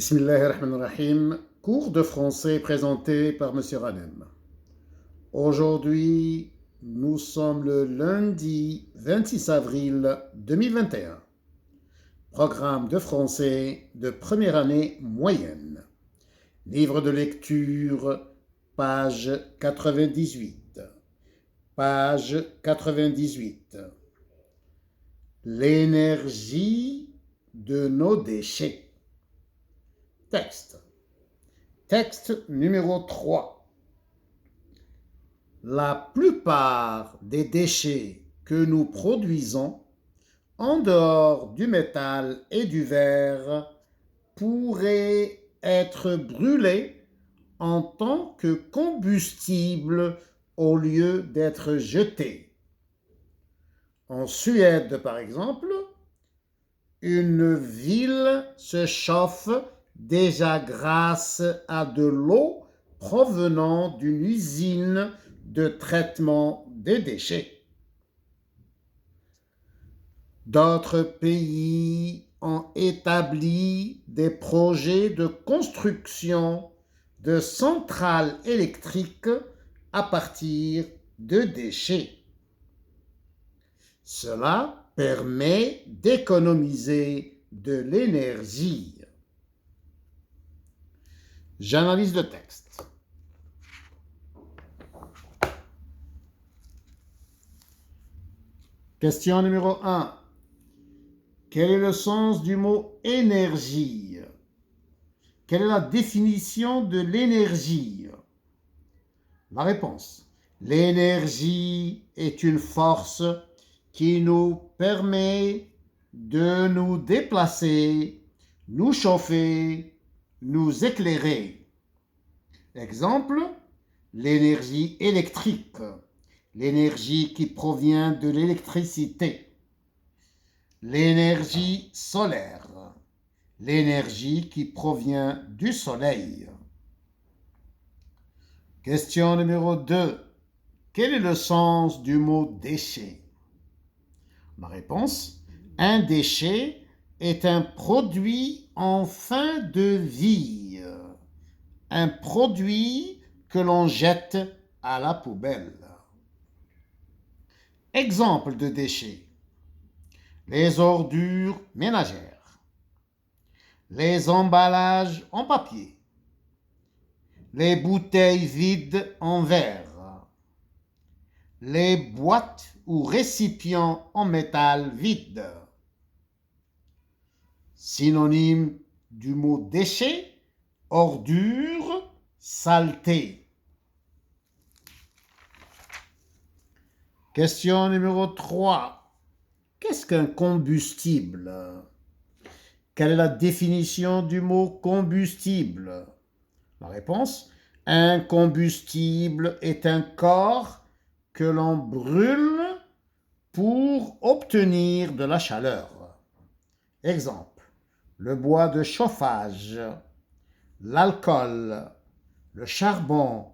Bismillahirrahmanirrahim. Cours de français présenté par Monsieur Ranem. Aujourd'hui, nous sommes le lundi 26 avril 2021. Programme de français de première année moyenne. Livre de lecture, page 98. Page 98. L'énergie de nos déchets. Texte. Texte numéro 3. La plupart des déchets que nous produisons, en dehors du métal et du verre, pourraient être brûlés en tant que combustible au lieu d'être jetés. En Suède, par exemple, une ville se chauffe déjà grâce à de l'eau provenant d'une usine de traitement des déchets. D'autres pays ont établi des projets de construction de centrales électriques à partir de déchets. Cela permet d'économiser de l'énergie. J'analyse le texte. Question numéro 1. Quel est le sens du mot énergie? Quelle est la définition de l'énergie? La réponse. L'énergie est une force qui nous permet de nous déplacer, nous chauffer, nous éclairer. Exemple, l'énergie électrique, l'énergie qui provient de l'électricité. L'énergie solaire, l'énergie qui provient du soleil. Question numéro 2. Quel est le sens du mot déchet? Ma réponse, un déchet est un produit en fin de vie, un produit que l'on jette à la poubelle. Exemple de déchets. Les ordures ménagères, les emballages en papier, les bouteilles vides en verre, les boîtes ou récipients en métal vide. Synonyme du mot déchet, ordure, saleté. Question numéro 3. Qu'est-ce qu'un combustible? Quelle est la définition du mot combustible? La réponse, un combustible est un corps que l'on brûle pour obtenir de la chaleur. Exemple, le bois de chauffage, l'alcool, le charbon,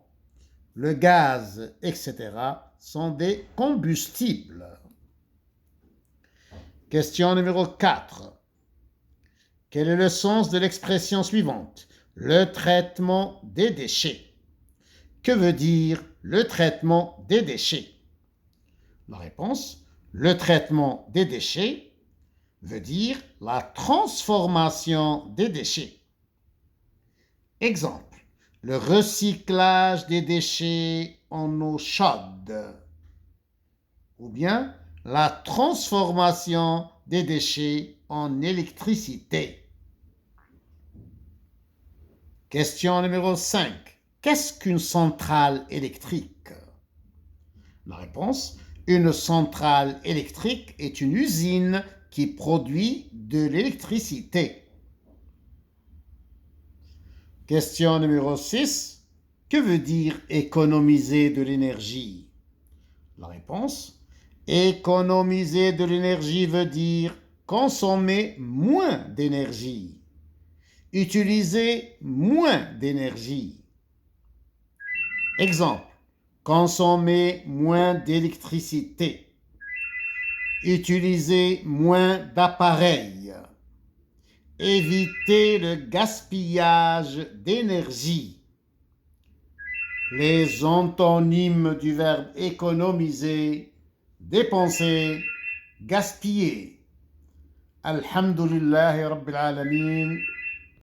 le gaz, etc. sont des combustibles. Question numéro 4. Quel est le sens de l'expression suivante? Le traitement des déchets. Que veut dire le traitement des déchets? La réponse, le traitement des déchets veut dire la transformation des déchets. Exemple, le recyclage des déchets en eau chaude. Ou bien la transformation des déchets en électricité. Question numéro 5. Qu'est-ce qu'une centrale électrique? La réponse, une centrale électrique est une usine qui produit de l'électricité. Question numéro 6. Que veut dire économiser de l'énergie? La réponse, économiser de l'énergie veut dire consommer moins d'énergie, utiliser moins d'énergie. Exemple, consommer moins d'électricité, utiliser moins d'appareils, éviter le gaspillage d'énergie. Les antonymes du verbe économiser, dépenser, gaspiller. Alhamdulillahi Rabbil Alamin.